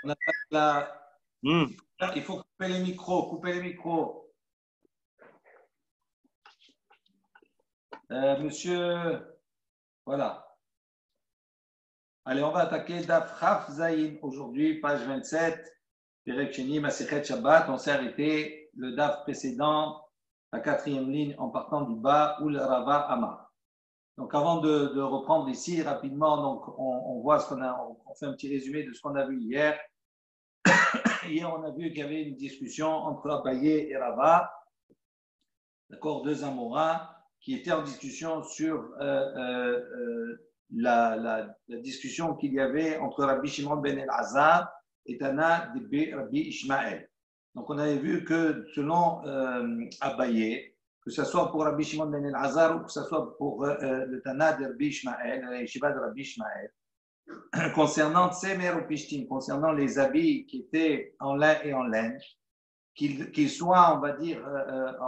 On a pas la... Hmm. Il faut couper les micros, couper les micros. Monsieur, voilà. Allez, on va attaquer Daf Chaf Zayin aujourd'hui, page 27. Perek Sheni, Masechet Shabbat. On s'est arrêté le Daf précédent, la quatrième ligne en partant du bas, Ul Rava Amar. Donc, avant de reprendre ici rapidement, donc on voit ce qu'on a, on fait un petit résumé de ce qu'on a vu hier. Hier, on a vu qu'il y avait une discussion entre Abaye et Rava, d'accord, deux Amoras, qui étaient en discussion sur la discussion qu'il y avait entre Rabbi Shimon ben El-Azhar et Tana de Rabbi Ishmael. Donc, on avait vu que selon Abaye, que ce soit pour Rabbi Shimon ben El-Azhar ou que ce soit pour le Tana de Rabbi Ishmael, la yeshiva de Rabbi Ishmael, concernant Tsemer ou Pishtim, concernant les habits qui étaient en lin et en laine, qu'ils soient, on va dire,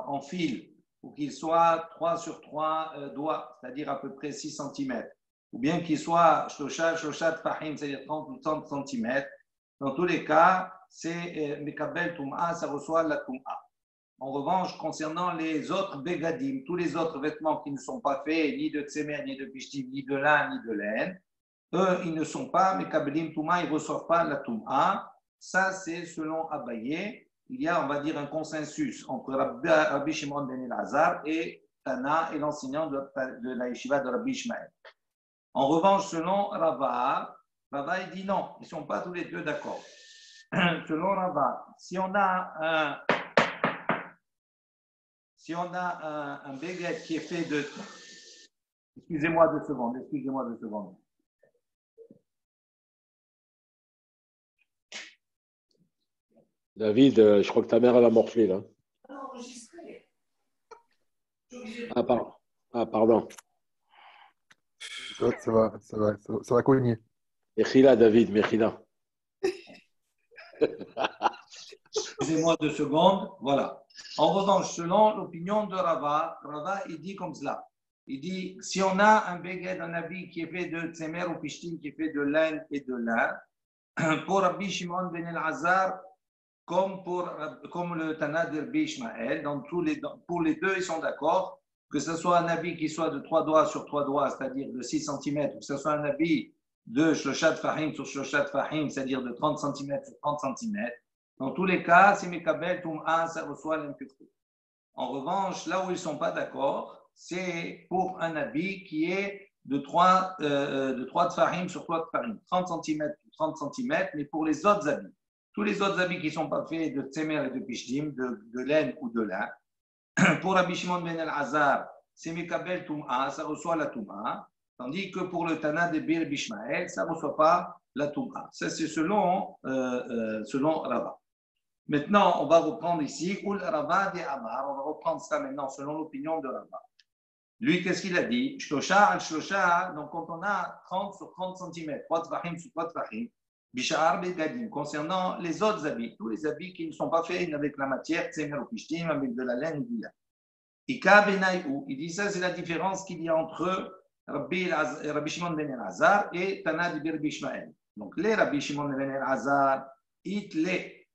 en fil, ou qu'ils soient 3 sur 3 doigts, c'est-à-dire à peu près 6 cm, ou bien qu'ils soient shoshat fahim, c'est-à-dire 30 ou 30 cm. Dans tous les cas, c'est mekabel tum'a, ça reçoit la tum'a. En revanche, concernant les autres begadim, tous les autres vêtements qui ne sont pas faits ni de tsemer, ni de pishtim, ni de lin, ni de laine, eux, ils ne sont pas mekabelim tum'a, ils ne reçoivent pas la tum'a. Ça, c'est selon Abaye. Il y a, on va dire, un consensus entre Rabbi Shimon ben El-Azhar et Tana et l'enseignant de la yeshiva de Rabbi Ishmael. En revanche, selon Rava, Rava il dit non, ils ne sont pas tous les deux d'accord. Selon Rava, si on a un béguet qui est fait de... Excusez-moi 2 secondes. David, je crois que ta mère elle a morflé là. Pardon. Ça va cogner. Mechila, David, Mechila. Excusez-moi 2 secondes. Voilà. En revanche, selon l'opinion de Rava, il dit comme cela. Il dit, si on a un béguet, un habit qui est fait de tsemer ou pishtim, qui est fait de laine et de lin, pour Rabbi Shimon ben El-Azhar, comme le Tana de Rabbi Ishmael, pour les deux, ils sont d'accord, que ce soit un habit qui soit de 3 doigts sur 3 doigts, c'est-à-dire de 6 cm, ou que ce soit un habit de Shoshat Fahim sur Shoshat Fahim, c'est-à-dire de 30 cm sur 30 cm. Dans tous les cas, c'est Mekabel Tum'a, ça reçoit l'impureté. En revanche, là où ils ne sont pas d'accord, c'est pour un habit qui est de 3 Tfahim sur 3 Tfahim, 30 cm sur 30 cm, mais pour les autres habits. Tous les autres habits qui ne sont pas faits de tsemer et de pishtim, de laine ou de lin, pour Rabbi Shimon ben El-Azhar, c'est Mekabel Tum'a, ça reçoit la Tum'a, tandis que pour le Tana de Bir Bishmael, ça ne reçoit pas la Tum'a. Ça, c'est selon Rava. Maintenant, on va reprendre ici, Ul Rava de Amar, on va reprendre ça maintenant selon l'opinion de Rava. Lui, qu'est-ce qu'il a dit? Shlosha al-Shlosha, donc quand on a 30 sur 30 cm, 3 Tfahim sur 3 Tfahim, Bishar Begadim, concernant les autres habits, tous les habits qui ne sont pas faits avec la matière, Tsemer ou Pishtim, avec de la laine ou du lin. Ika Benaïou, il dit ça, c'est la différence qu'il y a entre Rabbi Shimon ben El-Azhar et Tana de Rabbi Ishmael. Donc, les Rabbi Shimon ben El-Azhar,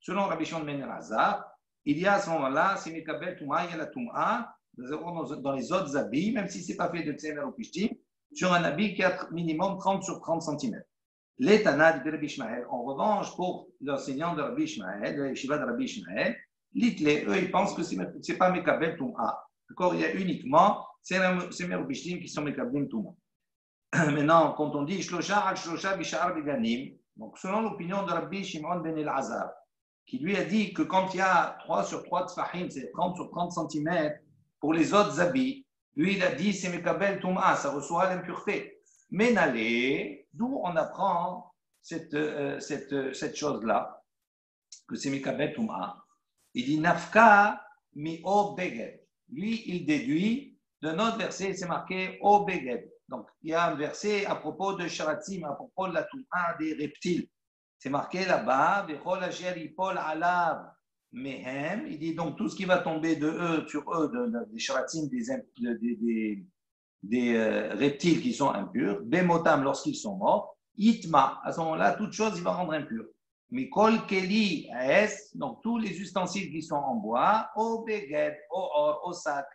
selon Rabbi Shimon ben El-Azhar, il y a à ce moment-là, c'est Mekabel Tum'a, il y a la Tum'a, dans les autres habits, même si ce n'est pas fait de Tsemer ou Pishtim, sur un habit qui a minimum 30 sur 30 cm. Les Tana de Rabbi Ishmael, en revanche, pour l'enseignant de Rabbi Ishmael, le yeshiva de Rabbi Ishmael, eux, ils pensent que ce n'est pas Mekabel Tum'a. D'accord, il y a uniquement Tsemer ou Pishtim qui sont Mekabel Tum'a. Maintenant, quand on dit Shlosha al-Shlosha bishar beganim, donc selon l'opinion de Rabbi Shimon ben El-Azhar, qui lui a dit que quand il y a 3 sur 3 tfahim, c'est 30 sur 30 cm, pour les autres habits, lui il a dit c'est Mekabel Tum'a, ça reçoit l'impureté. Mais n'allez, d'où on apprend cette chose-là, que c'est Mekabel Tum'a. Il dit Nafka mi o beged. Lui, il déduit de notre verset, c'est marqué o beged. Donc, il y a un verset à propos de Sharatzim, à propos de la Tum'a des reptiles. C'est marqué là-bas, Vechol asher yipol alav mehem. Il dit donc tout ce qui va tomber de eux, sur eux, des Sharatzim, des reptiles qui sont impurs, Bemotam lorsqu'ils sont morts, Itma, à ce moment-là, toute chose, il va rendre impure. Mikol Keli Es, donc tous les ustensiles qui sont en bois, au Beged, au or, au sac,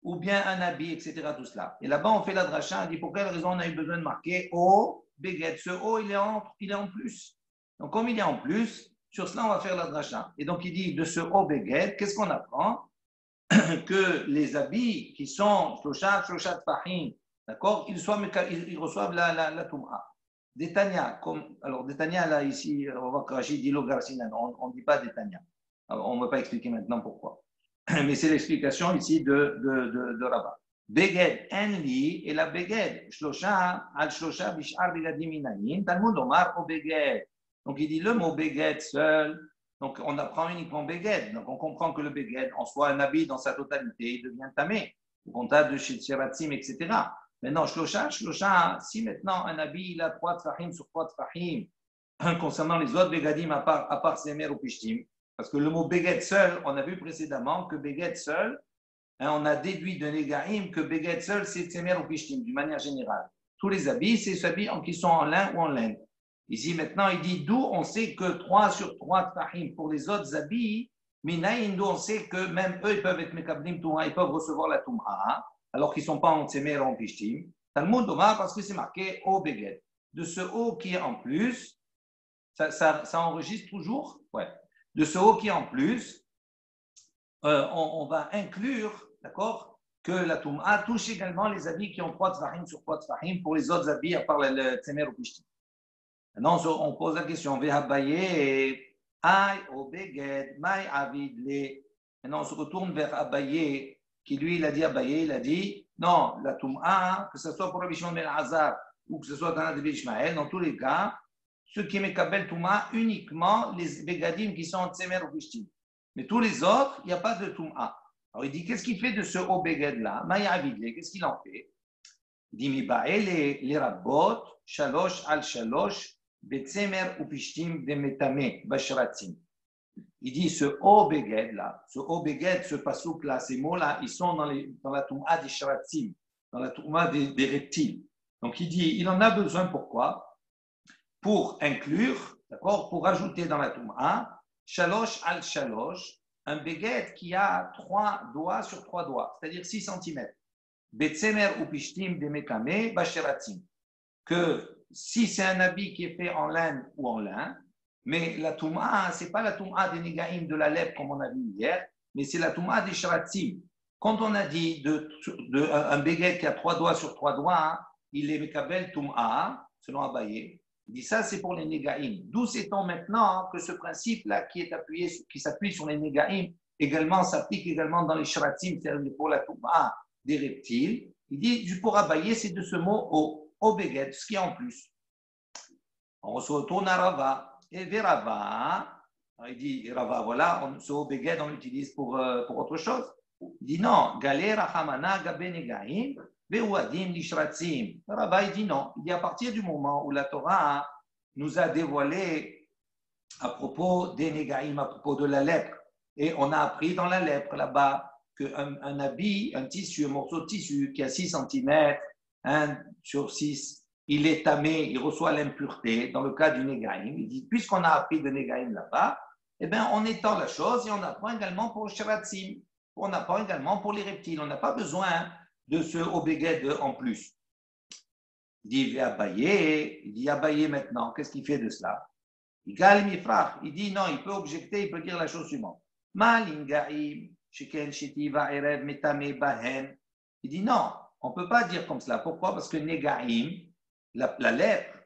ou bien un habit, etc. Tout cela. Et là-bas, on fait la dracha, on dit pour quelle raison on a eu besoin de marquer au Beged. Ce au, il est en plus. Donc, comme il est en plus, sur cela, on va faire la dracha. Et donc, il dit de ce au Beged, qu'est-ce qu'on apprend? Que les habits qui sont Shoshat Fahim, d'accord, ils reçoivent la Toum'a. Détania, alors Détania, là, ici, on va que Rachid dit l'Ogarsinan, on ne dit pas Détania. On ne va pas expliquer maintenant pourquoi. Mais c'est l'explication ici de Rabat. Beged enli, et la Beged, Shlosha, al Shlosha, Bishar, Bigadim, Inayin, Talmud Omar, au Beged. Donc il dit le mot Beged seul. Donc, on apprend uniquement Beged. Donc, on comprend que le Beged, en soi, un habit dans sa totalité, il devient tamé, au comptable de Shiratzim, etc. Maintenant, Shlosha, si maintenant un habit, il a 3 tfahim sur 3 tfahim, concernant les autres Begadim, à part Semer ou Pishtim, parce que le mot Beged seul, on a vu précédemment que Beged seul, on a déduit de Negaim que Beged seul, c'est Semer ou Pishtim, d'une manière générale. Tous les habits, c'est ceux habits qui sont en lin ou en laine. Ici, maintenant, il dit d'où on sait que 3 sur 3 tfahim pour les autres habits, Minaïn, d'où on sait que même eux, ils peuvent être Mekablim Touma, ils peuvent recevoir la Touma, alors qu'ils ne sont pas en Tsemer ou en Pishtim. Talmud Omar, parce que c'est marqué au Beged. De ce haut qui est en plus, ça enregistre toujours, ouais. De ce haut qui est en plus, on va inclure, d'accord, que la Touma touche également les habits qui ont 3 tfahim sur 3 tfahim pour les autres habits, à part le Tsemer ou Pishtim. Maintenant, on pose la question, Vehabaye, Aïe, au Beged, Maï Avid, les. Maintenant, on se retourne vers Abaye, qui lui, il a dit Abaye, il a dit, non, la Toum'a, que ce soit pour Rabbi Shimon ben Hazar ou que ce soit dans la Rabbi Ishmael, dans tous les cas, ceux qui Mekabel Toum'a, uniquement les Begadim qui sont en Tsemer ou Pishtim. Mais tous les autres, il n'y a pas de Toum'a. Alors il dit, qu'est-ce qu'il fait de ce haut Beged-là? Maï Avid, qu'est-ce qu'il en fait? Il dit, Mibae, les Rabbot, Shalosh al Shalosh, Betsemer ou Pishtim de Metame, Bashratim. Il dit ce O Beged là, ce O Beged, ce pasouk là, ces mots là, ils sont dans la Touma des Shratim, dans la Touma des reptiles. Donc il dit, il en a besoin pourquoi? Pour inclure, d'accord, pour ajouter dans la Touma, Shalosh al Shalosh, un Beged qui a 3 doigts sur 3 doigts, c'est-à-dire 6 cm. Betsemer ou Pishtim de Metame, Bashratim. Que si c'est un habit qui est fait en laine ou en lin, mais la Touma, ce n'est pas la Touma des Negaïm de la lèpre comme on a vu hier, mais c'est la Touma des Shratim. Quand on a dit un Beged qui a 3 doigts sur 3 doigts, il est Mekabel Touma, selon Abaye. Il dit ça, c'est pour les Negaïm. D'où sait-on maintenant que ce principe-là qui s'appuie sur les Negaïm, également s'applique également dans les Shratim, c'est-à-dire pour la Touma des reptiles. Il dit, pour Abaye, c'est de ce mot au Beged, ce qui est en plus. On se retourne à Rava. Et vers Rava, il dit Rava, voilà, ce au Beged, on l'utilise pour autre chose. Il dit non, Galé Rachamana Gabenegaim, Veuadim Lishratzim. Rava, il dit non. Il dit à partir du moment où la Torah nous a dévoilé à propos des Negaïm, à propos de la lèpre, et on a appris dans la lèpre là-bas qu'un habit, un tissu, un morceau de tissu qui a 6 cm, 1 sur 6, il est tamé, il reçoit l'impureté. Dans le cas du Negaïm, il dit, puisqu'on a appris de Negaïm là-bas, eh bien, on étend la chose et on apprend également pour Shiratzim. On apprend également pour les reptiles. On n'a pas besoin de ce Obeged en plus. Il dit Abaye maintenant, qu'est-ce qu'il fait de cela? Il dit non, il peut objecter, il peut dire la chose suivante. Malingaïm, Sheken, Shetiva, Erev, Metame, Bahen. Il dit non, on ne peut pas dire comme cela. Pourquoi? Parce que Negaïm, la lèpre,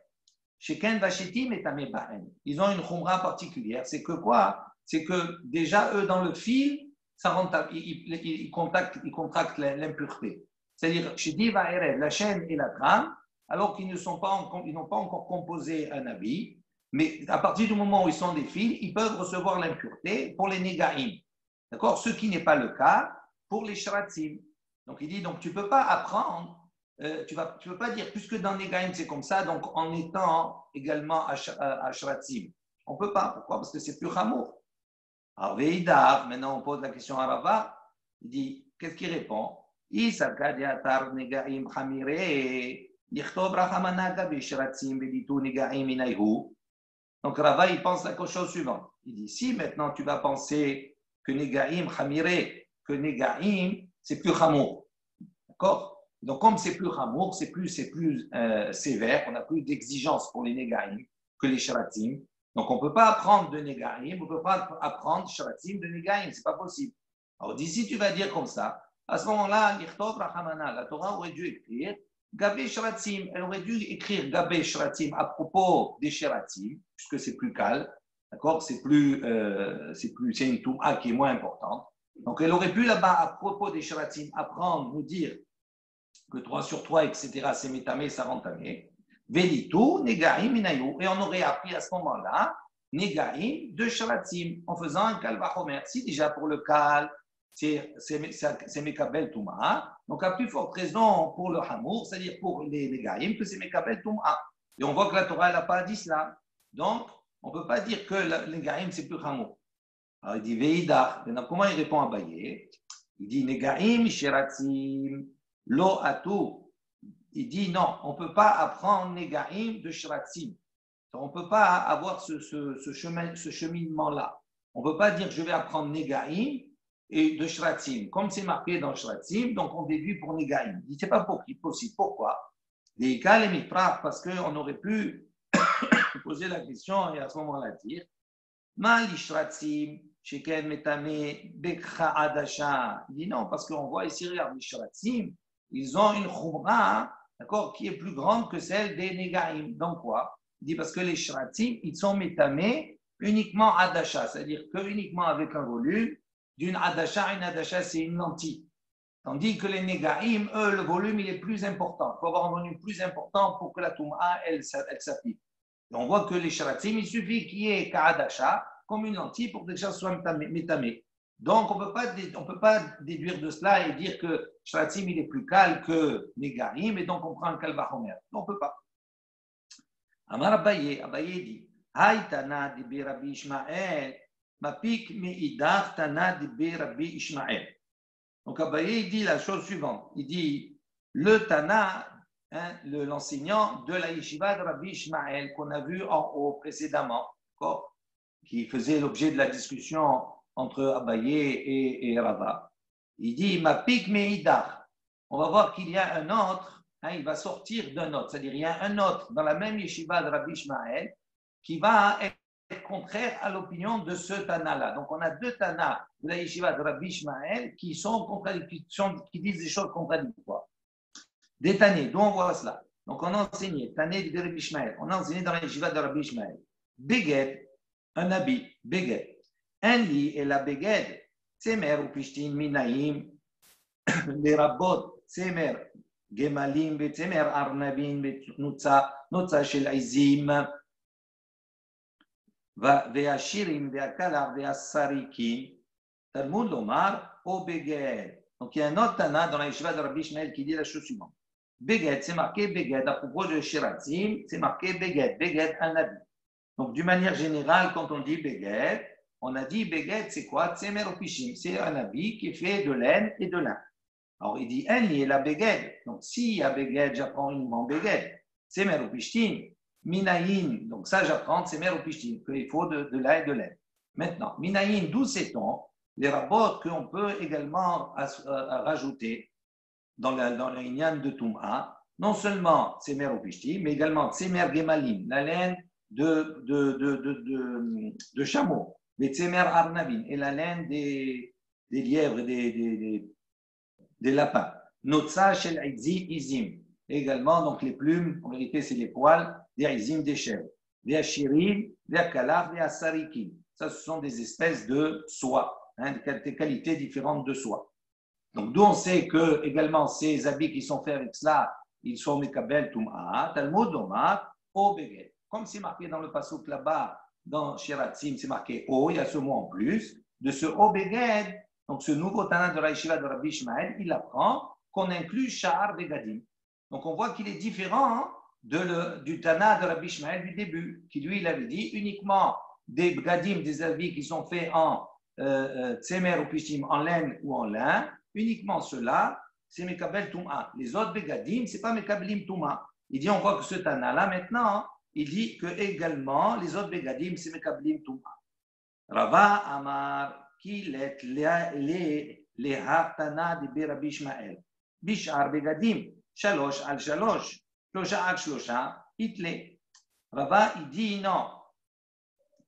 Sheken, Vachetim, Metame, Bahen. Ils ont une khumra particulière. C'est que quoi? C'est que déjà, eux, dans le fil, ils contractent l'impureté. C'est-à-dire, Shetiva, Erev, la chaîne et la trame, alors qu'ils n'ont pas encore composé un habit. Mais à partir du moment où ils sont des fils, ils peuvent recevoir l'impureté pour les Negaïm. D'accord? Ce qui n'est pas le cas pour les Shratzim. Donc il dit, donc tu ne peux pas apprendre, tu ne peux pas dire, puisque dans Negaïm c'est comme ça, donc en étant également à Shratzim. On ne peut pas. Pourquoi? Parce que c'est plus Hamour. Alors Veidar, maintenant on pose la question à Rava, il dit, qu'est-ce qu'il répond? Negaïm Hamire, Lichtov Rachamanaga Bishratzim Beditu Negaïm Inayhu. Donc Rava, il pense la chose suivante. Il dit, si maintenant tu vas penser que Negaim, Hamiré, que Negaim, c'est plus Hamour. D'accord? Donc comme c'est plus Hamour, c'est plus sévère, on n'a plus d'exigence pour les Negaim que les Shratim. Donc on ne peut pas apprendre de Negaim, on ne peut pas apprendre Shratim de Negaim, ce n'est pas possible. Alors d'ici tu vas dire comme ça, à ce moment-là, la Torah aurait dû écrire Gabé Shratim, elle aurait dû écrire Gabé Shratim à propos des Shratim, puisque c'est plus calme, d'accord? C'est une Touma qui est moins importante. Donc elle aurait pu là-bas, à propos des Shratim, apprendre, nous dire que 3 sur 3, etc., c'est métamé, ça rend tamé. Velitou, Negaim, Minayou. Et on aurait appris à ce moment-là Negaim de Shratim, en faisant un Kalvachomer. Si déjà pour le Kal, c'est Mekabel Touma. Donc, à plus forte raison pour le Hamour, c'est-à-dire pour les Negaim, que c'est Mekabel Touma. Et on voit que la Torah n'a pas dit cela. Donc, on ne peut pas dire que les Negaim, c'est plus Hamour. Alors, il dit Veidar. Maintenant, comment il répond à Baye? Il dit Negaim, Sheratim, Lo Atu. Il dit non, on ne peut pas apprendre Negaim de Sheratim. On ne peut pas avoir ce cheminement-là. On ne peut pas dire je vais apprendre Negaim et de Shratim. Comme c'est marqué dans Shratim, donc on déduit pour Negaim. Il dit c'est pas possible. Pourquoi? Les cas, les mitrach, parce qu'on aurait pu poser la question et à ce moment-là dire Mal Shratim, Sheken Metame, Bekha Adasha. Il dit non, parce qu'on voit ici, regarde, les Shratim, ils ont une khumra, d'accord, qui est plus grande que celle des Negaim. Donc quoi? Il dit parce que les Shratim, ils sont métamés uniquement Adasha, c'est-à-dire que uniquement avec un volume, d'une Adasha à une Adasha, c'est une lentille. Tandis que les Negaim, eux, le volume, il est plus important. Il faut avoir un volume plus important pour que la Touma, elle s'applique. Et on voit que les Shratim, il suffit qu'il y ait qu'Adasha, comme une lentille, pour que les choses soient métamées. Donc, on ne peut pas déduire de cela et dire que Shratim, il est plus calme que Negaim, et donc on prend un Kalvachomer. On ne peut pas. Amar Abaye dit, Haïtana de Rabbi Ishmael, Mapik Meidach Tana de Rabbi Ishmael. Donc Abaye dit la chose suivante. Il dit, le Tana, l'enseignant de la yeshiva de Rabbi Ishmael, qu'on a vu en haut précédemment, qui faisait l'objet de la discussion entre Abaye et Rava. Il dit, Mapik Meidach. On va voir qu'il y a un autre. Il va sortir d'un autre, c'est-à-dire il y a un autre dans la même yeshiva de Rabbi Ishmael qui va être contraire à l'opinion de ce Tana-là. Donc on a deux Tana de la yeshiva de Rabbi Ishmael qui qui disent des choses contradictoires. Des Tanés, d'où on voit cela. Donc on a enseigné, Tané de Rabbi Ishmael, on a enseigné dans la yeshiva de Rabbi Ishmael. Beged, un habit, Beged. Un lit et la Beged, Tsemer ou Pishtin Minaim, les Rabbot, Tsemer. גמלים וצמר ארנבים ונוצה של עזים והשירים והקלח והסריקים תלמוד לומר או בגד. Donc il y a un autre Tana dans la yeshiva de Rabbi Ishmael qui dit la chose suivante. Beged, c'est marqué Beged. À propos de Shiratim, c'est marqué Beged. Beged, un habit. Donc d'une manière générale, quand on dit Beged, on a dit Beged, c'est quoi? Tsemer ou Pishim. C'est un habit qui est fait de laine et de lin. Alors, il dit, Enli et la Beged. Donc, s'il y a Beged, j'apprends uniquement Beged. Semer ou Pishtin. Minayin. Donc, ça, j'apprends Semer ou Pishtin, qu'il faut de lin et de laine. Maintenant, Minayin, d'où sait-on les rapports qu'on peut également rajouter dans le Inyan de Touma, non seulement Semer ou Pishtin, mais également Semer Gemalim, la laine de chameau, mais Semer Arnavin, et la laine des lièvres, des lapins. Notsa shel izim. Également, donc les plumes, en vérité, c'est les poils des izim des chèvres. Des ashirim, des akalaf, des asarikim. Ça, ce sont des espèces de soie, des qualités différentes de soie. Donc, d'où on sait que, également, ces habits qui sont faits avec cela, ils sont mekabel tum'a, talmud omar, o beged. Comme c'est marqué dans le pasuk là-bas, dans Shiratzim, c'est marqué o, il y a ce mot en plus, de ce o beged. Donc, ce nouveau Tana de la yeshiva de Rabbi Ishmael, il apprend qu'on inclut Sha'ar Begadim. Donc, on voit qu'il est différent du Tana de Rabbi Ishmael du début, qui lui, il avait dit uniquement des Begadim, des habits qui sont faits en Tsemer ou Pishtim, en laine ou en lin, uniquement cela, c'est Mekabel Touma. Les autres Begadim, ce n'est pas Mekabelim Touma. Il dit, on voit que ce Tana-là, maintenant, il dit que également les autres Begadim, c'est Mekablim Touma. Rava Amar, Kilet, les Hartana de Rabbi Ishmael. Bishar Begadim, Shalosh al Shalosh, Shlosha al Shlosha, Itle. Rava, il dit non.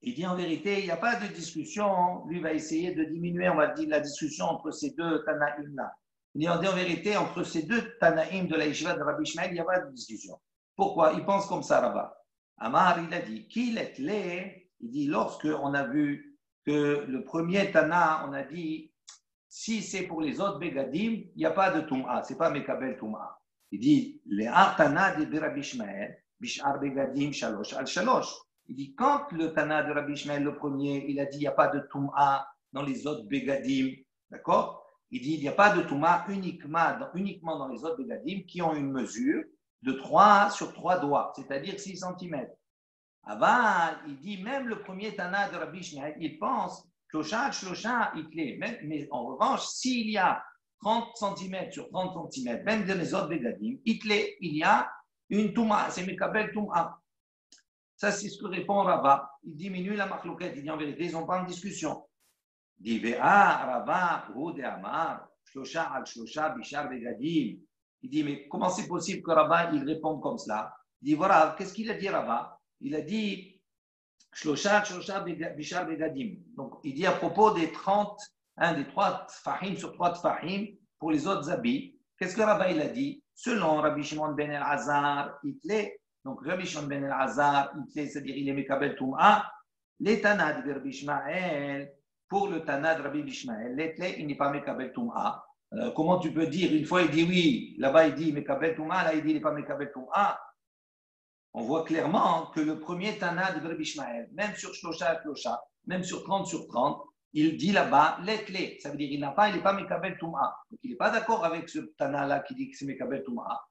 Il dit en vérité, il n'y a pas de discussion. Lui va essayer de diminuer, on va dire, la discussion entre ces deux Tanaïm-là. Il dit en vérité, entre ces deux Tanaïm de la Yeshiva de Rabbi Ishmael, il n'y a pas de discussion. Pourquoi? Il pense comme ça, Rava. Amar, il a dit, il dit, lorsque on a vu que le premier Tana, on a dit, si c'est pour les autres Begadim, il n'y a pas de Tum'a, ce n'est pas Mekabel Tum'a. Il dit, les Tana de Rabbi Ishmael, Bishar Begadim, Shalosh al Shalosh. Il dit, quand le Tana de Rabbi Ishmael, le premier, il a dit, il n'y a pas de Tum'a dans les autres Begadim, d'accord? Il dit, il n'y a pas de Tum'a uniquement dans les autres Begadim qui ont une mesure de 3 sur 3 doigts, c'est-à-dire 6 cm. Avant, il dit, même le premier Tana de Rabbi Ishmael, il pense, Shlosha, Itle. Mais en revanche, s'il y a 30 cm sur 30 cm, même dans les autres Begadim, Itle, il y a une Tum'a, c'est Mekabel Tum'a. Ça, c'est ce que répond Rava. Il diminue la machloquette. Il dit en vérité, ils n'ont pas en discussion. Il dit, Rava, Houde Amar, Shlosha al Shlosha, Bishar Begadim. Il dit, mais comment c'est possible que Rava, il réponde comme cela? Il dit, voilà, qu'est-ce qu'il a dit Rava? Il a dit, Shlosha, Bishar Begadim. Donc, il dit à propos des 30, des 3 Tfahim sur 3 Tfahim pour les autres habits. Qu'est-ce que Rava, il a dit? Selon Rabbi Shimon ben el-Azar, Itle. Donc, Rabbi Shimon ben el-Azar, c'est-à-dire il est Mekabel Tum'a, les Tana de Rabbi Ishmael, pour le Tana de Rabbi Ishmael, il n'est pas Mekabel Tum'a. Comment tu peux dire, une fois il dit oui, là-bas il dit Mekabel Tum'a, là il dit il n'est pas Mekabel Tum'a. On voit clairement que le premier Tana de Rabbi Ishmael, même sur Shlosha, même sur 30 sur 30, il dit là-bas, ça veut dire il n'est pas Mekabel Tum'a. Donc il n'est pas d'accord avec ce Tana-là qui dit que c'est Mekabel Tum'a.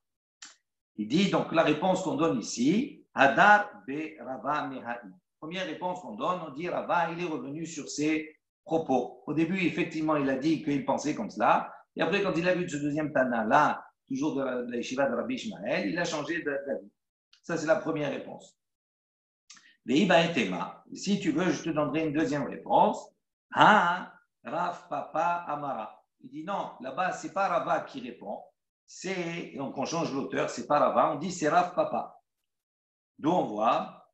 Il dit donc la réponse qu'on donne ici, Hadar be Rava Mehai. Première réponse qu'on donne, on dit Rava, il est revenu sur ses propos. Au début, effectivement, il a dit qu'il pensait comme cela. Et après, quand il a vu ce deuxième Tana-là, toujours de la Yeshiva de Rabbi Ishmael, il a changé d'avis. Ça, c'est la première réponse. Veiba et Tema. Si tu veux, je te donnerai une deuxième réponse. Rav Papa Amara. Il dit non, là-bas, ce n'est pas Rava qui répond. Donc on change l'auteur, c'est pas Rava, on dit c'est Rav Papa. D'où on voit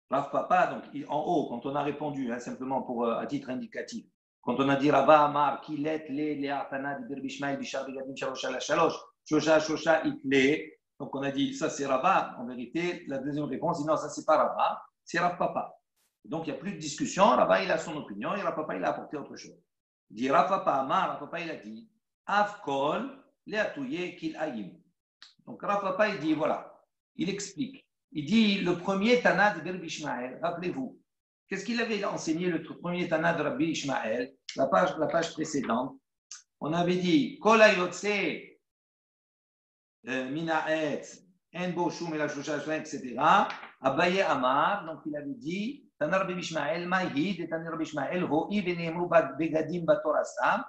Rav Papa, donc en haut, quand on a répondu, simplement pour à titre indicatif, quand on a dit Rava Amar, Kilet, les Atana, de Berbishmaï, Bishar, Begadim, Shalosh, Shalosh, Shosha, Itle. Donc on a dit ça c'est Rava. En vérité, la deuxième réponse dit non, ça c'est pas Rava, c'est Rav Papa. Donc il n'y a plus de discussion, Rava il a son opinion et Rav Papa il a apporté autre chose. Il dit Rav Papa Amar, Rav Papa il a dit Avkol. Donc Rav Papa il dit voilà, il explique. Il dit le premier Tana de Rabbi Ishmael, rappelez-vous, qu'est-ce qu'il avait enseigné le premier Tana de Rabbi Ishmael, la page précédente, on avait dit Kol hayotse minaetz en bo shum ela shosha etc. Abaye Amar, donc il avait dit Tana Rabbi Ishmael mahid et Tana Rabbi Ishmael ho'i veneemru begadim batorasam.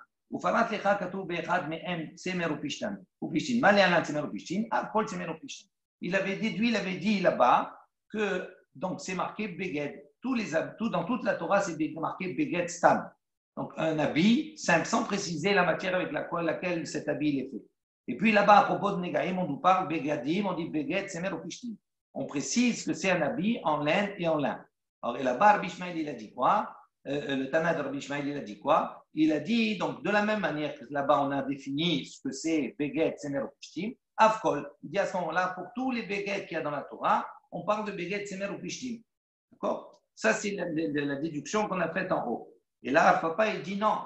Il avait dit là-bas que donc c'est marqué Beged. Dans toute la Torah, c'est marqué Beged Stam. Donc un habit simple, sans préciser la matière avec laquelle cet habit est fait. Et puis là-bas, à propos de Negaim, on nous parle Begadim, on dit Beged Semer Upishtim. On précise que c'est un habit en laine et en lin. Alors, et là-bas, Rabbi Ishmael, il a dit quoi? Le Tana de Rabbi Ishmael, il a dit quoi? Il a dit, donc, de la même manière que là-bas, on a défini ce que c'est Beged, Semer, Pishtim, Avkol. Il dit à ce moment-là, pour tous les Beged qu'il y a dans la Torah, on parle de Beged, Semer, Pishtim. D'accord? Ça, c'est la déduction qu'on a faite en haut. Et là, Papa, il dit non.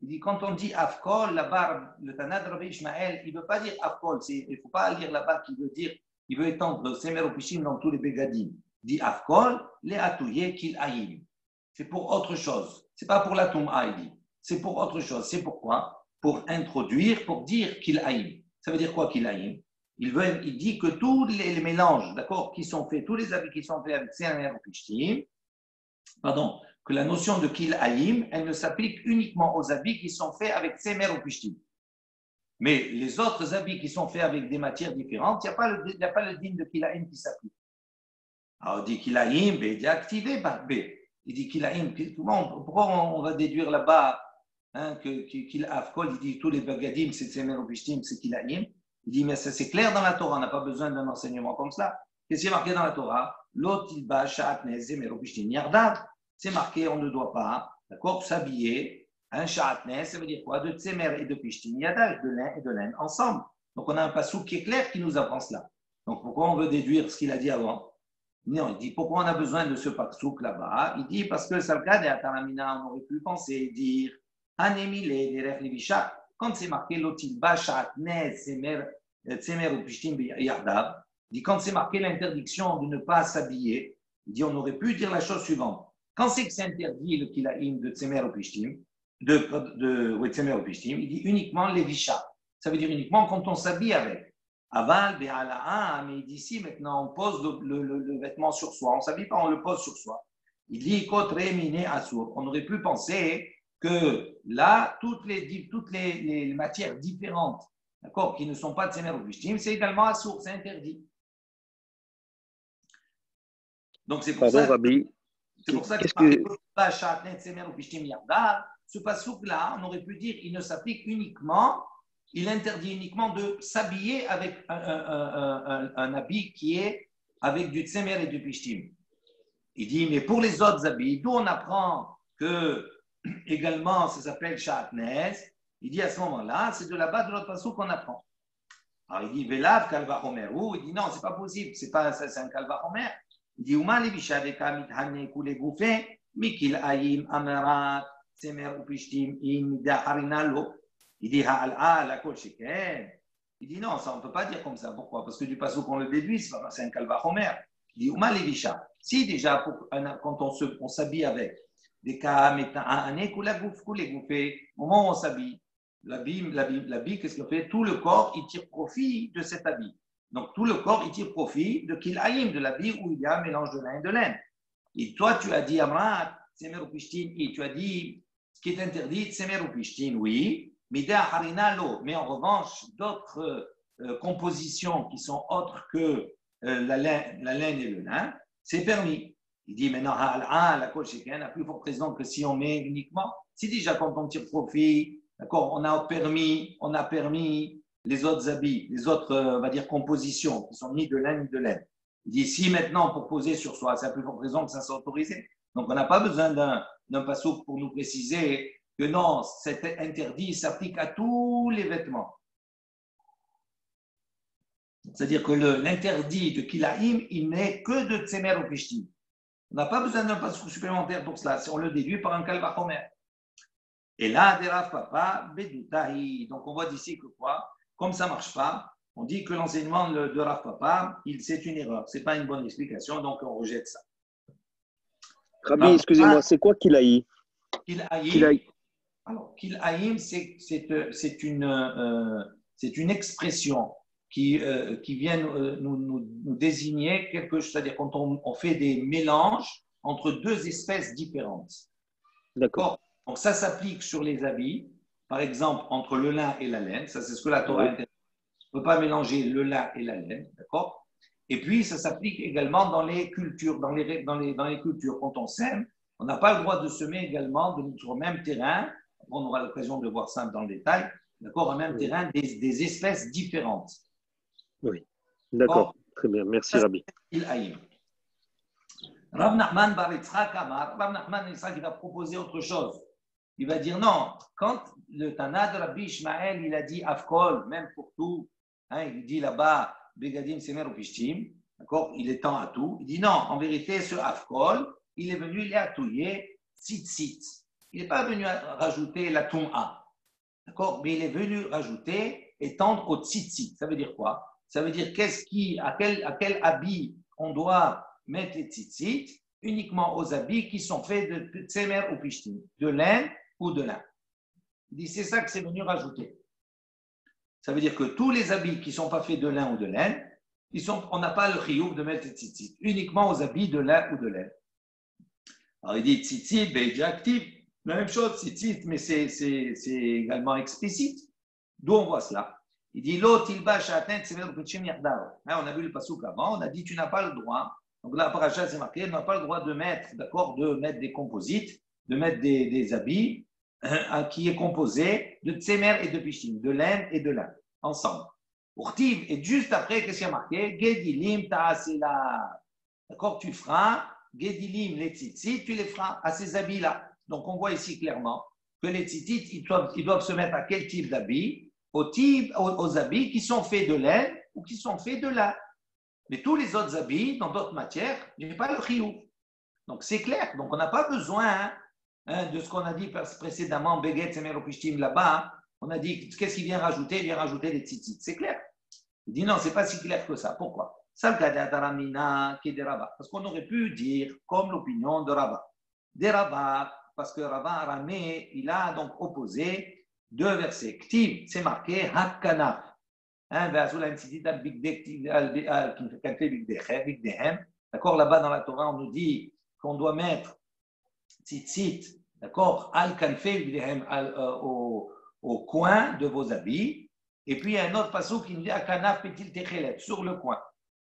Il dit, quand on dit Avkol, là-bas, le Tana de Rabbi Ishmael, il ne veut pas dire Avkol. Il ne faut pas lire là-bas qu'il veut dire, il veut étendre Semer, Pishtim dans tous les Begadim. Il dit Avkol, les Atouye, Kil Aïm. C'est pour autre chose. Ce n'est pas pour la Toum'a, il dit. C'est pour autre chose. C'est pourquoi? Pour introduire, pour dire qu'il aïm. Ça veut dire quoi qu'il aïm? Il dit que tous les mélanges, d'accord, qui sont faits, tous les habits qui sont faits avec Semer ou Pishtim, que la notion de qu'il aïm, elle ne s'applique uniquement aux habits qui sont faits avec Semer ou Pishtim. Mais les autres habits qui sont faits avec des matières différentes, il n'y a pas le din de qu'il aïm qui s'applique. Alors, il dit qu'il a im, il dit activé par B. Il dit qu'il a im. Pourquoi on va déduire là-bas qu'il a afkol? Il dit tous les bagadim, c'est tsemer ou pishtim, c'est qu'il a im. Il dit, mais ça c'est clair dans la Torah, on n'a pas besoin d'un enseignement comme ça. Qu'est-ce qui est marqué dans la Torah? L'otilba, sha'atnez, tsemer ou pishtim, yardav. C'est marqué, on ne doit pas, d'accord, s'habiller. Un sha'atnez, ça veut dire quoi? De tsemer et de pishtim, yardav, de lin et de laine ensemble. Donc on a un passou qui est clair qui nous apprend cela. Donc pourquoi on veut déduire ce qu'il a dit avant? Non, il dit pourquoi on a besoin de ce passouk là-bas? Il dit parce que Salkad et Ataramina, on aurait pu penser dire Anemile derech levisha. Quand c'est marqué l'otilba sha'atnez tsemer ou pishtim yardav, il dit quand c'est marqué l'interdiction de ne pas s'habiller, il dit on aurait pu dire la chose suivante. Quand c'est que c'est interdit le kilaim de tsemer ou pishtim, tsemer ou pishtim, il dit uniquement levisha. Ça veut dire uniquement quand on s'habille avec. Aval, Béala'a, mais d'ici maintenant on pose le vêtement sur soi, on ne s'habille pas, on le pose sur soi. Il dit Kotre Mine Asur. On aurait pu penser que là, toutes les matières différentes, d'accord, qui ne sont pas de Tsemer ou Pishtim, c'est également Asur, c'est interdit. Donc c'est pour ça. Rabbi. C'est pour ça que ce passouk-là, on aurait pu dire il ne s'applique uniquement. Il interdit uniquement de s'habiller avec un habit qui est avec du tsemer et du pishtim. Il dit, mais pour les autres habits, d'où on apprend que également ça s'appelle sha'atnez, il dit à ce moment-là, c'est de là-bas de l'autre façon qu'on apprend. Alors il dit, velav kalva homer, ou il dit non, c'est pas possible, c'est un kalva homer. Il dit, Uma levisha veka mithane kule goufe, mikil ayim amarat tsemer ou pishtim in mida harinalo. Il dit, la kol sheken. Il dit, non, ça on ne peut pas dire comme ça. Pourquoi? Parce que du passage qu'on le déduit, c'est un kalva homer. Il dit, Uma levisha. Si déjà, quand on s'habille avec des kaham et un au moment où on s'habille, l'habit, qu'est-ce qu'il fait? Tout le corps, il tire profit de cet habit. Donc, tout le corps, il tire profit de kilaïm, de l'habit où il y a un mélange de lin et de laine. Et toi, tu as dit, Amrat, tsemer ou pishtin, et tu as dit, ce qui est interdit, tsemer ou pishtin, oui. Mais en revanche, d'autres compositions qui sont autres que la laine et le lin, c'est permis. Il dit maintenant, la coche a plus forte raison que si on met uniquement. Si déjà quand on tire profit, d'accord, on a permis les autres habits, les autres, on va dire, compositions qui sont ni de lin ni de laine. Il dit si maintenant pour poser sur soi, c'est à plus forte raison que ça soit autorisé. Donc on n'a pas besoin d'un passouk pour nous préciser que non, cet interdit s'applique à tous les vêtements. C'est-à-dire que l'interdit de Kilaïm, il n'est que de Tsemer ou Pishtim. On n'a pas besoin d'un passage supplémentaire pour cela, on le déduit par un Kalva Homer. Et là, Deraf Papa, Bedutahi. Donc on voit d'ici que quoi? Comme ça ne marche pas, on dit que l'enseignement de Rav Papa, c'est une erreur, ce n'est pas une bonne explication, donc on rejette ça. Rabbi, excusez-moi, c'est quoi Kilaïm? Alors, Kilaïm, c'est une expression qui vient nous désigner quelque chose, c'est-à-dire quand on fait des mélanges entre deux espèces différentes. D'accord. Donc, ça s'applique sur les habits, par exemple, entre le lin et la laine. Ça, c'est ce que la Torah interdit. On ne peut pas mélanger le lin et la laine, d'accord? Et puis, ça s'applique également dans les cultures, dans les cultures. Quand on sème, on n'a pas le droit de semer également sur le même terrain. On aura l'occasion de voir ça dans le détail, d'accord? Au même terrain, des espèces différentes. Oui, d'accord. Bon. Très bien. Merci, Rabbi. Rav Nachman bar Yitzchak Amar, Rav Nachman il va proposer autre chose. Il va dire non, quand le Tana de Rabbi Ishmael, il a dit Afkol, même pour tout, il dit là-bas, Begadim Semer ou Pishtim, d'accord, il est temps à tout. Il dit non, en vérité, ce Afkol, il est venu, il est attouillé, tzitzit. Il n'est pas venu rajouter la Tum'a, d'accord, mais il est venu rajouter, étendre au tzitzit. Ça veut dire quoi? Ça veut dire à quel habit on doit mettre les tzitzit? Uniquement aux habits qui sont faits de tsemer ou pishtim, de laine ou de lin. Il dit c'est ça que c'est venu rajouter. Ça veut dire que tous les habits qui ne sont pas faits de lin ou de laine, on n'a pas le chiyuv de mettre les tzitzit, uniquement aux habits de lin ou de laine. Alors il dit tzitzit, déjà actif, la même chose, tzitzit, mais c'est également explicite. D'où on voit cela? Il dit l'autre il va on a vu le passouk avant, on a dit tu n'as pas le droit. Donc là, paracha, c'est marqué, on n'a pas le droit de mettre, d'accord, de mettre des composites, de mettre des habits qui est composé de tsemer et de pishtim, de laine et de lin, ensemble. Urtiv, et juste après, qu'est-ce qu'il y a marqué? Gedilim ta'asela. D'accord, tu feras Gedilim, les tzitzit, tu les feras à ces habits-là. Donc on voit ici clairement que les tzitzit, ils doivent se mettre à quel type d'habits? Aux habits qui sont faits de laine ou qui sont faits de lin. Mais tous les autres habits, dans d'autres matières, il n'y a pas le chiyuv. Donc c'est clair. Donc on n'a pas besoin de ce qu'on a dit précédemment, Beget, Semer, Pishtim, là-bas. On a dit, qu'est-ce qu'il vient rajouter? Il vient rajouter les tzitzit. C'est clair. Il dit non, c'est pas si clair que ça. Pourquoi? Parce qu'on aurait pu dire comme l'opinion de Rava. Des Rava, parce que Rava Aramé, il a donc opposé deux versets. Ktiv, c'est marqué Hakkanaf. D'accord, là-bas dans la Torah, on nous dit qu'on doit mettre tzitzit, d'accord, au coin de vos habits. Et puis il y a un autre passage qui nous dit Hakanaf petil techelet, sur le coin.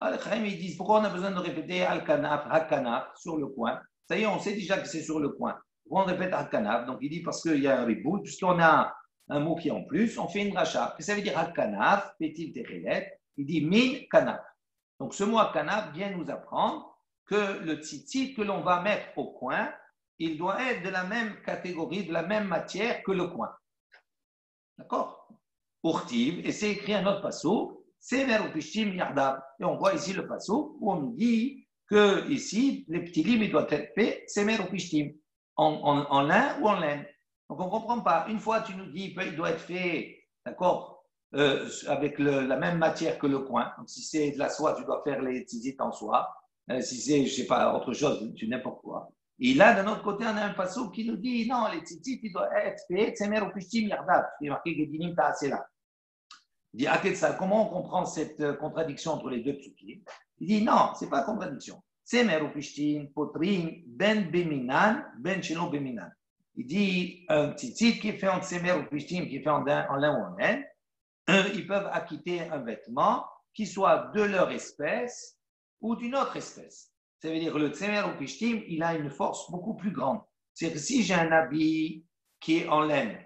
Alors, ils disent pourquoi on a besoin de répéter Al-Kanaf, Hakanaf, sur le coin. Ça y est, on sait déjà que c'est sur le coin. Pourquoi on répète Hakanaf? Donc il dit parce qu'il y a un reboot, puisqu'on a un mot qui est en plus, on fait une racha. Qu'est-ce que ça veut dire Hakanaf, petil techelet? Il dit min kanaf. Donc ce mot Hakanaf vient nous apprendre que le tzitzit que l'on va mettre au coin, il doit être de la même catégorie, de la même matière que le coin. D'accord? Urtiv, et c'est écrit un autre passage. Semer ou pishtim yardav. Et on voit ici le passage où on nous dit que ici, les petits livres, ils doivent être faits semer ou pishtim, en lin ou en laine. Donc on ne comprend pas. Une fois, tu nous dis qu'il doit être fait, d'accord, avec la même matière que le coin. Donc si c'est de la soie, tu dois faire les tzitzit en soie. Si c'est, je ne sais pas, autre chose, tu n'importe quoi. Et là, d'un autre côté, on a un passage qui nous dit non, les tzitzit, ils doivent être faits semer ou pishtim yardav. Il est marqué Gedilim ta'asela. Il dit, comment on comprend cette contradiction entre les deux psukim? Il dit, non, ce n'est pas contradiction. Semer ou pishtin, potrin, ben beminan, ben shelo beminan. Il dit, un tzitzit qui est fait en semer ou pishtin, qui est fait en lin ou en laine, ils peuvent acquitter un vêtement qui soit de leur espèce ou d'une autre espèce. Ça veut dire que le semer ou pishtin, il a une force beaucoup plus grande. C'est-à-dire que si j'ai un habit qui est en laine,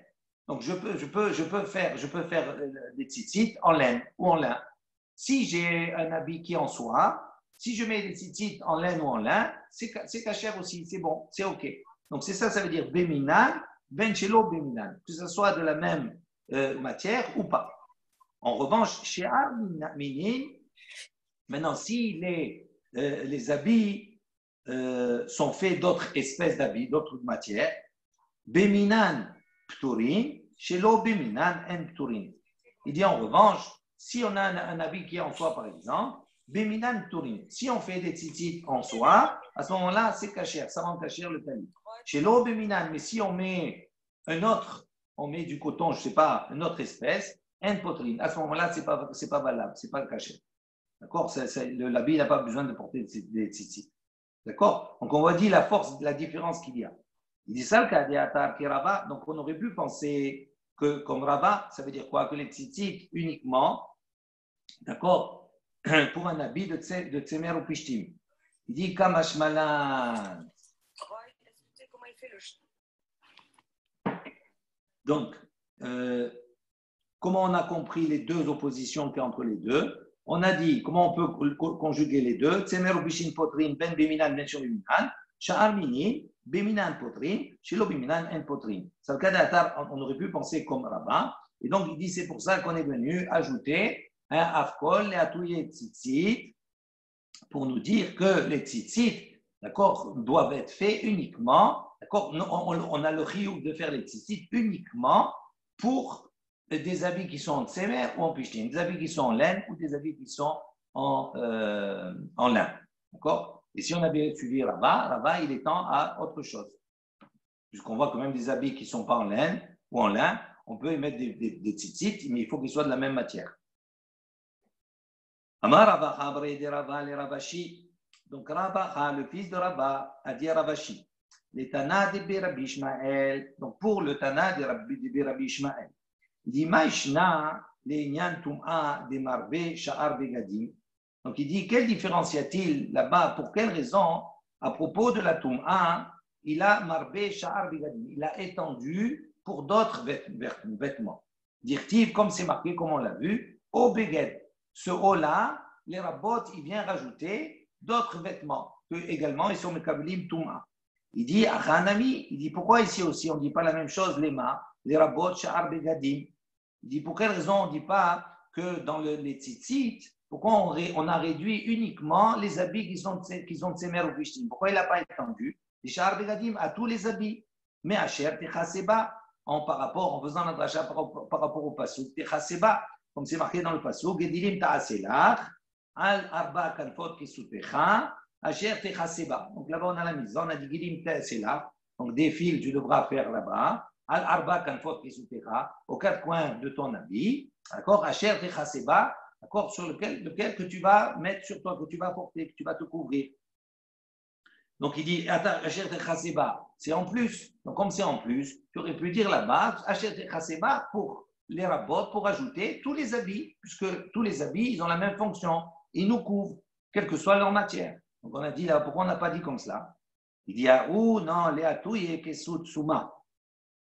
donc, je peux faire des tzitzit en laine ou en lin. Si j'ai un habit qui est en soie, si je mets des tzitzit en laine ou en lin, c'est cachère aussi, c'est bon, c'est OK. Donc, c'est ça, ça veut dire béminan, ben shelo béminan, que ce soit de la même matière ou pas. En revanche, chez Arminin, maintenant, si les habits sont faits d'autres espèces d'habits, d'autres matières, béminan, Pturin, chez l'obéminan en Pturin. Il dit en revanche, si on a un habit qui est en soie, par exemple, béminan Pturin. Si on fait des tzitzit en soie, à ce moment-là, c'est cachère, ça rend cachère le talit. Chez l'obéminan, mais si on met on met du coton, je ne sais pas, une autre espèce, en Pturin. À ce moment-là, c'est pas valable, c'est pas cachère. D'accord? L'habit n'a pas besoin de porter des tzitzit. D'accord? Donc on voit dire la force, la différence qu'il y a. Il dit ça, le cas de Rava, donc on aurait pu penser que, comme Rava, ça veut dire quoi? Que les tzitzit uniquement, d'accord, pour un habit de tsemer ou pishtim. Il dit Kamashmalan. Donc, comment on a compris les deux oppositions qu'il y a entre les deux? On a dit comment on peut conjuguer les deux. Tsemer ou pishtim potrin, ben beminan, ben shom beminan, sha'ar minin. Béminan potrin, chez l'obéminan en potrin. C'est le cas d'Atar, on aurait pu penser comme Rabat. Et donc, il dit c'est pour ça qu'on est venu ajouter un afkol et atouye tzitzit pour nous dire que les tzitzit, d'accord, doivent être faits uniquement, d'accord, on a le chiyuv de faire les tzitzit uniquement pour des habits qui sont en tsemer ou en pishtim, des habits qui sont en laine ou des habits qui sont en lin, d'accord. Et si on avait suivi Rava, il étend à autre chose. Puisqu'on voit quand même des habits qui ne sont pas en laine ou en lin, on peut y mettre des tzitzit, mais il faut qu'ils soient de la même matière. Amar Rava, Abré de Rava, les Ravashi. Donc Rava, le fils de Rava, a dit à Ravashi, les Tana de Rabbi Ishmael, donc pour le Tana de Rabbi Ishmael, il dit Maïshna, les Nyan Tum'a de Marve, Sha'ar Begadim. Donc il dit, quelle différence y a-t-il là-bas? Pour quelle raison, à propos de la Toum'a, il a marbé sha'ar begadim, il a étendu pour d'autres vêtements. Dirtiv, comme c'est marqué, comme on l'a vu, au beged. Ce haut-là, les rabbot, il vient rajouter d'autres vêtements que également ils sont mekablim Toum'a. Il dit, Achanami, il dit, pourquoi ici aussi on ne dit pas la même chose, les rabbot sha'ar begadim? Il dit, pour quelle raison on ne dit pas que dans les tzitzit, pourquoi on a réduit uniquement les habits qui sont de Tsemer ou Pishtim? Pourquoi il n'a pas étendu les Sha'ar Begadim à tous les habits? Mais Asher Techaseba, en faisant la dracha par rapport au Pasuk, Techaseba, comme c'est marqué dans le Pasuk, Gedilim Ta'aselach, Al Arba Kanfot Kisutecha, Asher Techaseba. Donc là-bas on a la mise, on a dit Gedilim Ta'aselach, donc des fils tu devras faire là-bas, Al Arba Kanfot Kisutecha, aux quatre coins de ton habit, d'accord, Asher Techaseba, d'accord, sur lequel que tu vas mettre sur toi, que tu vas porter, que tu vas te couvrir. Donc il dit, Asher Techaseba, c'est en plus. Donc comme c'est en plus, tu aurais pu dire là-bas, Asher Techaseba pour les rabbot, pour ajouter tous les habits, puisque tous les habits, ils ont la même fonction. Ils nous couvrent, quelle que soit leur matière. Donc on a dit là, pourquoi on n'a pas dit comme cela? Il dit, ah, ou non, Leatou et Kesut Suma.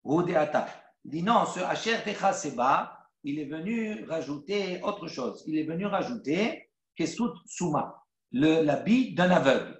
Ou Deata. Il dit, non, ce Asher Techaseba, il est venu rajouter autre chose. Il est venu rajouter Kesut Suma, l'habit d'un aveugle.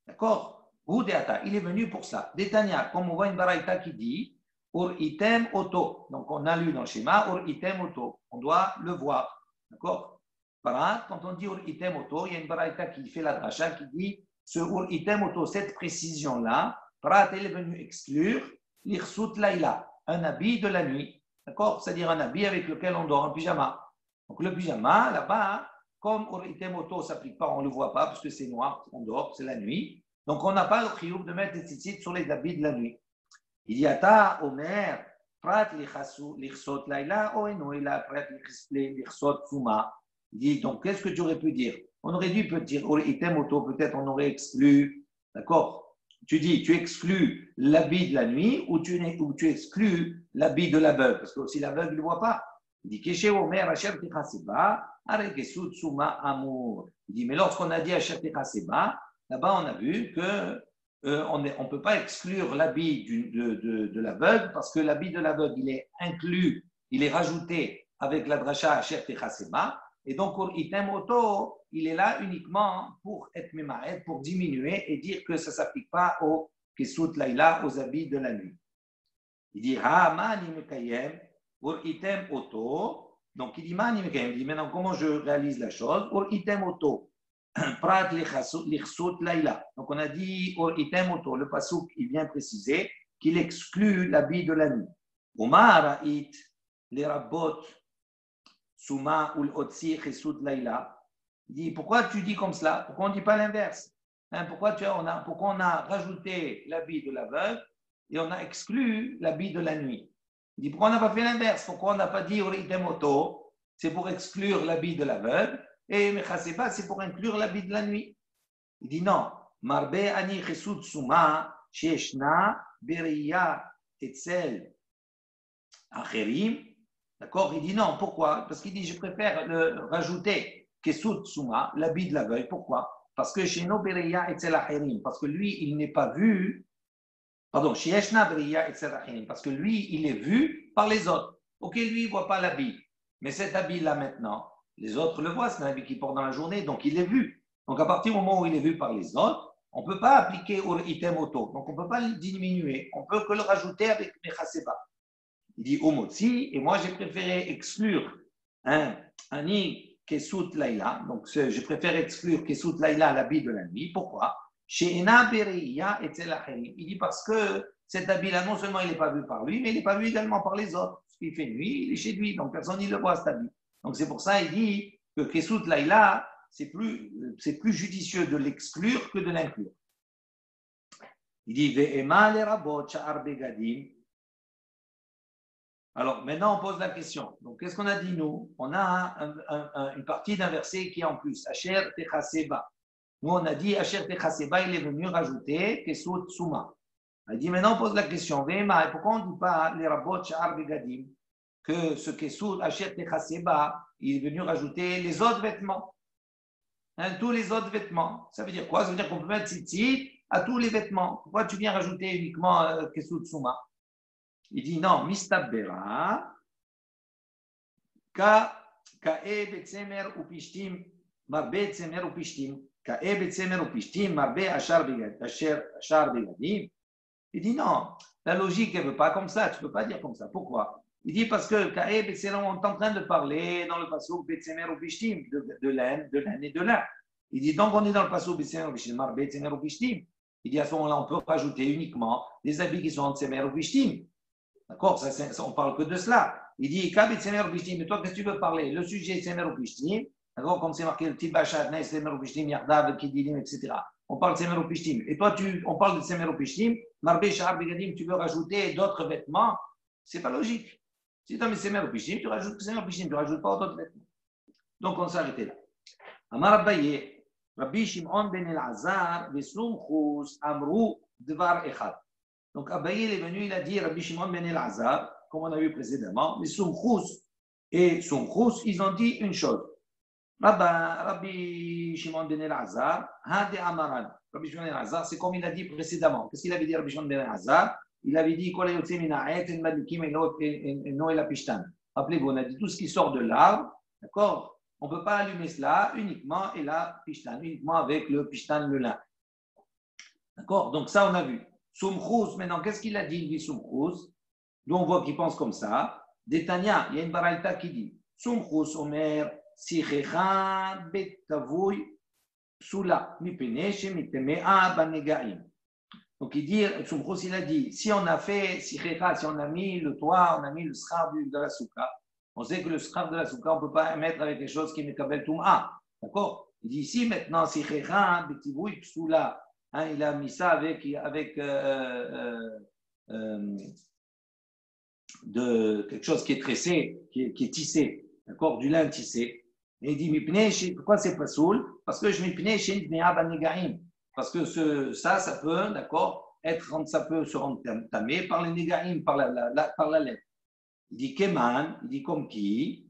D'accord? Roudeata, il est venu pour ça. Détania, comme on voit une baraïta qui dit Ur item auto. Donc on a lu dans le schéma Ur item auto. On doit le voir. D'accord? Voilà, quand on dit Ur item auto, il y a une baraïta qui fait la dracha qui dit ce Ur item auto, cette précision-là, Prat est venu exclure l'Irsut Laïla, un habit de la nuit. D'accord? C'est-à-dire un habit avec lequel on dort, un pyjama. Donc le pyjama, là-bas, comme Ur item auto ne s'applique pas, on ne le voit pas parce que c'est noir, on dort, c'est la nuit. Donc, on n'a pas le chiyuv de mettre des tzitzit sur les habits de la nuit. Il y a ta, Omer, prat lichsot laïla, oeno, il a prat lichsot suma. Il dit, donc, qu'est-ce que tu aurais pu dire? On aurait dû dire, item auto, peut-être on aurait exclu, d'accord? Tu dis, tu exclus l'habit de la nuit ou tu exclus l'habit de l'aveugle, parce que si l'aveugle ne voit pas. Il dit, Keshe Omer, Asher Techaseba, Arekesut Suma Amour. Il dit, mais lorsqu'on a dit Asher Techaseba, là-bas, on a vu qu'on ne peut pas exclure l'habit de l'aveugle parce que l'habit de l'aveugle, il est inclus, il est rajouté avec la dracha Asher Techaseba. Et donc, pour item auto, il est là uniquement pour être mémaed, pour diminuer et dire que ça ne s'applique pas au Kesut Laïla, aux habits de la nuit. Il dit Ha mani mekayem pour item auto. Donc, il dit mani mekayem. Il dit maintenant, comment je réalise la chose? Pour item auto. Prat lichsut laïla. Donc on a dit au item auto, le pasuk il vient préciser qu'il exclut l'habit de la nuit. Omar it les rabbot suma ou l'otsi chesut laïla. Il dit pourquoi tu dis comme cela? Pourquoi on ne dit pas l'inverse? Pourquoi on a rajouté l'habit de l'aveugle et on a exclu l'habit de la nuit? Il dit pourquoi on n'a pas fait l'inverse? Pourquoi on n'a pas dit au item auto? C'est pour exclure l'habit de l'aveugle. Et Mechaseba, c'est pour inclure l'habit de la nuit. Il dit non. Marbe ani chesut suma sheshna beriya etzel acherim. D'accord? Il dit non. Pourquoi? Parce qu'il dit je préfère rajouter chesut suma, l'habit de l'aveugle. Pourquoi? Parce que sheno beriya etzel acherim. Parce que lui, il n'est pas vu. Pardon, sheshna beriya etzel acherim. Parce que lui, il est vu par les autres. Ok, lui, il ne voit pas l'habit. Mais cet habit-là maintenant, les autres le voient, c'est un habit qu'il porte dans la journée, donc il est vu. Donc à partir du moment où il est vu par les autres, on ne peut pas appliquer au item auto. Donc on ne peut pas le diminuer, on ne peut que le rajouter avec Mechaseba. Il dit Omotzi, et moi j'ai préféré exclure Ani Kesut Laïla, donc je préfère exclure Kesut Laïla, l'habit de la nuit. Pourquoi? She'ena Beriya Etzel Acherim. Il dit parce que cet habit-là, non seulement il n'est pas vu par lui, mais il n'est pas vu également par les autres. Parce qu'il fait nuit, il est chez lui, donc personne ne le voit cet habit. Donc c'est pour ça qu'il dit que Kesut Laïla, c'est plus judicieux de l'exclure que de l'inclure. Il dit Ve'ema le rabot sha'ar begadim. Alors maintenant on pose la question. Donc qu'est-ce qu'on a dit nous? On a une partie d'un verset qui est en plus. Asher techaseba. Nous on a dit Asher techaseba, il est venu rajouter Kesut suma. Il dit maintenant on pose la question. Ve'ema, pourquoi on ne dit pas les rabot sha'ar begadim? Que ce Kesut Asher techaseba, il est venu rajouter les autres vêtements. hein, tous les autres vêtements. Ça veut dire quoi? Ça veut dire qu'on peut mettre tzitzit à tous les vêtements. Pourquoi tu viens rajouter uniquement Kesut Souma? Il dit non, Mistabera, Ka'e Betsemer ou Pishtim, Marbe Tsemer ou Pishtim, Ka'e Betsemer ou Pishtim, Marbe Achar Begadim. Il dit non, la logique, elle ne veut pas comme ça, tu ne peux pas dire comme ça. Pourquoi? Il dit parce que Ka'e Betsemer, on est en train de parler dans le passage Betsemer ou Pishtim, de laine et de lin. Il dit donc on est dans le passage Betsemer ou Pishtim, Marbe Tsemer ou Pishtim. Il dit à ce moment-là, on peut rajouter uniquement des habits qui sont en Tsemer ou Pishtim. D'accord, on ne parle que de cela. Il dit, mais toi, qu'est-ce que tu veux parler? Le sujet est Semer ou Pishtim. D'accord, comme c'est marqué le petit Bachat, Semer ou Pishtim, Yardav, Kidilim, etc. On parle de Semer ou Pishtim. Et toi, on parle de Semer ou Pishtim, Marbe, Shahar, Begadim, tu veux rajouter d'autres vêtements. C'est pas logique. Si tu as mis Semer ou Pishtim, tu rajoutes Semer ou Pishtim, tu ne rajoutes pas d'autres vêtements. Donc, on s'est arrêté là. Amar Abaye, Rabbi Shimon ben El-Azar, Vesum Chous, Amrou, Dvar Echad. Donc, Abaye est venu, il a dit, Rabbi Shimon ben El-Azar, comme on a vu précédemment, mais Soumchous et Soumchous, ils ont dit une chose. Rabbi Shimon ben El-Azar, Hade Amaran. Rabbi Shimon ben El-Azar, c'est comme il a dit précédemment. Qu'est-ce qu'il avait dit, Rabbi Shimon ben El-Azar? Il avait dit, rappelez-vous, on a dit tout ce qui sort de l'arbre, d'accord? On ne peut pas allumer cela uniquement et la pishtan, uniquement avec le pishtan, le lin. D'accord? Donc, ça, on a vu. Soumchous, maintenant, qu'est-ce qu'il a dit, lui, Soumchous? D'où on voit qu'il pense comme ça. Détania, il y a une baraïta qui dit Soumchous omer sichecha betavouy psula mipene shemitemea banegaim. Donc il dit, Soumchous, il a dit, si on a fait sichecha, si on a mis le toit, on a mis le schar de la souka, on sait que le schar de la souka, on ne peut pas mettre avec quelque chose qui est mekabel toum'a. D'accord? Il dit ici maintenant sichecha betavouy psula. Hein, il a mis ça avec de quelque chose qui est tressé, qui est tissé, d'accord, du lin tissé. Et il dit, pourquoi c'est pas soul? Parce que je m'y chez Banegaim. Parce que ça peut, d'accord, ça peut se rendre tamé par les négaim, par la lèvre. Il dit, Keman, il dit comme qui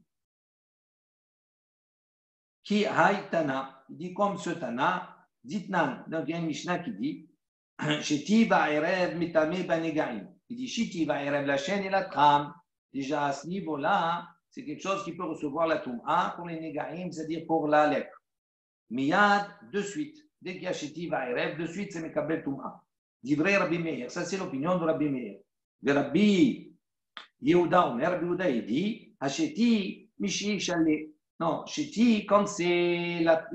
haïtana, il dit comme ce tana, ditnan. Donc il y a une Mishnah qui dit, Sheti ba'erev mitame banegaim. Il dit Shiti va erev la chaîne et la trame. Déjà à ce niveau-là, c'est quelque chose qui peut recevoir la toum'a pour les négaïm, c'est-à-dire pour la lèpre. Miyad, de suite. Dès qu'il y a Shiti va erev, de suite, c'est Mekabel toum'a. Divrei Rabbi Meir. Ça, c'est l'opinion de Rabbi Meir. De Rabbi Yehuda Omer, Rabbi Yehuda, il dit Hacheti, Mishi Shalé. Non, Shiti, quand c'est la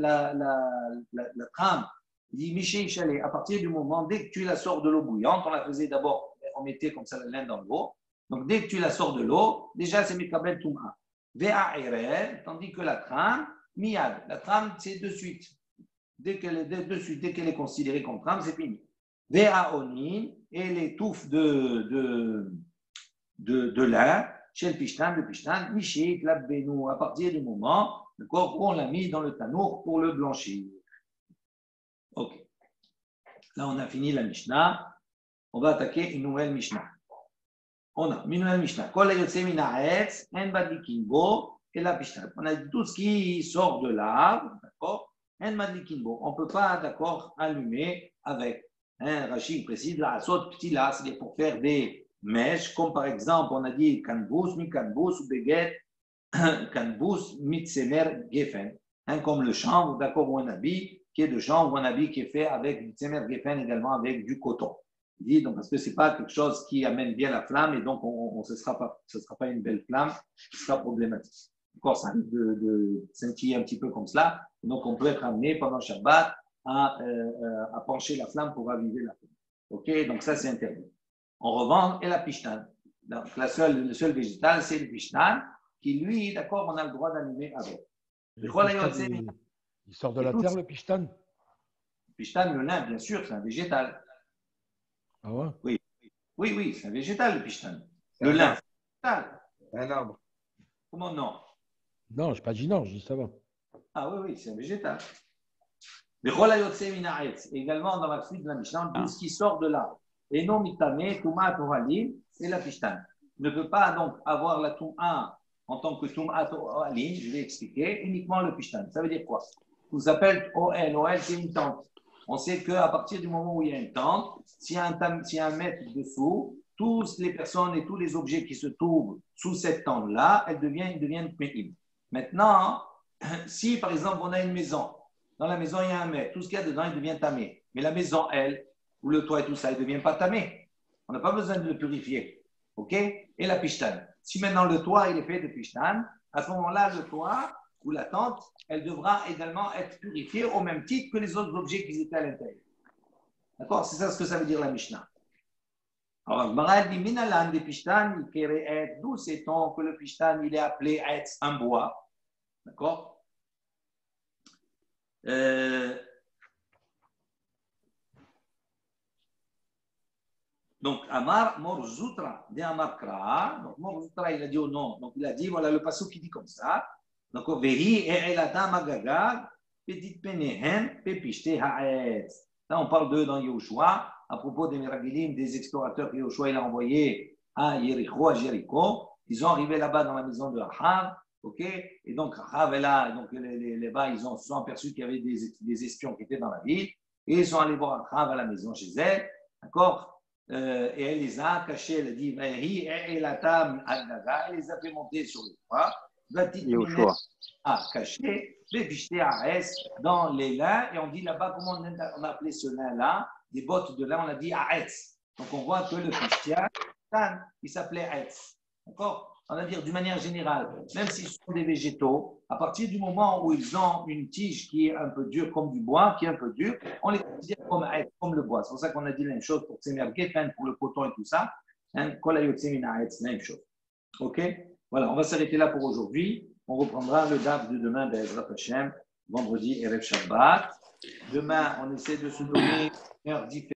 trame, il dit Mishi Shalé. À partir du moment, dès que tu la sors de l'eau bouillante, on la faisait d'abord. On mettait comme ça la laine dans l'eau. Donc, dès que tu la sors de l'eau, déjà, c'est Mekabel Toum'a. Ve'a'erev, tandis que la trame, Miyad. La trame, c'est de suite. Dès qu'elle est considérée comme trame, c'est fini. Ve'a'onin, et les touffes de lin, chez le pishtan, Mishik, Labbenu, à partir du moment où on l'a mis dans le tanour pour le blanchir. Ok. Là, on a fini la Mishnah. On va attaquer une nouvelle Mishnah. On a une nouvelle Mishnah. Kol hayotze min ha'etz, en madlikin bo, et la Mishnah. On a dit tout ce qui sort de l'arbre, d'accord, en madlikin bo. On ne peut pas, d'accord, allumer avec. Rachid précise, la asot ptila, c'est pour faire des mèches, comme par exemple, on a dit kanbous, mi kanbous, ou beget, kanbous, mitsemer gefen. Comme le chanvre, d'accord, ou un habit qui est de chanvre, ou un habit qui est fait avec du tsemer gefen, également avec du coton. Il dit, donc, parce que ce n'est pas quelque chose qui amène bien la flamme et donc ce ne sera pas une belle flamme, ce sera problématique. D'accord, ça arrive de scintiller un petit peu comme cela. Donc, on peut être amené pendant Shabbat à pencher la flamme pour raviver la flamme. Ok, donc ça, c'est interdit. En revanche, et la pishtan. Donc, le seul végétal, c'est le pishtan, qui lui, d'accord, on a le droit d'allumer avec. Il sort de la terre, le pishtan? Le pishtan, le lin, bien sûr, c'est un végétal. Ah ouais? Oui, c'est un végétal, le pishtan. Le lin, c'est un végétal. Un arbre. Comment non? Non, je n'ai pas dit non, je dis ça va. Ah oui, c'est un végétal. Également dans la suite de la Mishnah, tout ce qui sort de l'arbre. Et non mitame, touma, toralim, et la pishtan. Ne peut pas donc avoir la touma en tant que touma, toralim, je vais expliquer, uniquement le pishtan. Ça veut dire quoi? Ça s'appelle OL. OL, c'est une tente. On sait qu'à partir du moment où il y a une tente, s'il y a un mètre dessous, toutes les personnes et tous les objets qui se trouvent sous cette tente-là, ils deviennent Tmeim. Maintenant, si par exemple on a une maison, dans la maison il y a un mètre, tout ce qu'il y a dedans, il devient tamé. Mais la maison, elle, ou le toit et tout ça, il ne devient pas tamé. On n'a pas besoin de le purifier. OK? Et la pishtan. Si maintenant le toit il est fait de pishtan, à ce moment-là, le toit ou la tente, elle devra également être purifiée au même titre que les autres objets qui étaient à l'intérieur. D'accord? C'est ça ce que ça veut dire la Mishnah. Alors, Gmara dit Minalan de pishtan, d'où sait-on que le pishtan il est appelé Etz, un bois? D'accord? Donc, Amar Morzutra, de Amar Kra. Donc, Morzutra, il a dit au nom. Donc, il a dit, voilà le passage qui dit comme ça. Donc, Vehi E'elata Magagag, Petit Penehen, Pepishte Ha'etz. Là, on parle d'eux dans Yehoshua, à propos des Meragilim, des explorateurs que Yehoshua il a envoyés à Yericho, à Jéricho. Ils sont arrivés là-bas dans la maison de Achav. OK? Et donc, Achav est là. Donc, les bas, ils se sont aperçus qu'il y avait des espions qui étaient dans la ville. Et ils sont allés voir Achav à la maison chez elle. D'accord? Et elle les a cachés, elle a dit, elle les a fait monter sur le toit, caché, dans les lins, et on dit là-bas, comment on a appelé ce lin-là, des bottes de lin, on a dit Aetz. Donc on voit que le Pishtia, il s'appelait Aetz. D'accord? On va dire d'une manière générale, même s'ils sont des végétaux, à partir du moment où ils ont une tige qui est un peu dure, comme du bois, qui est un peu dur, on les considère comme le bois. C'est pour ça qu'on a dit la même chose pour Tsemer Geffen, pour le coton et tout ça. Même chose. OK? Voilà, on va s'arrêter là pour aujourd'hui. On reprendra le DAF de demain d'Ezrat Hashem, vendredi et Rev Shabbat. Demain, on essaie de se donner une heure différente.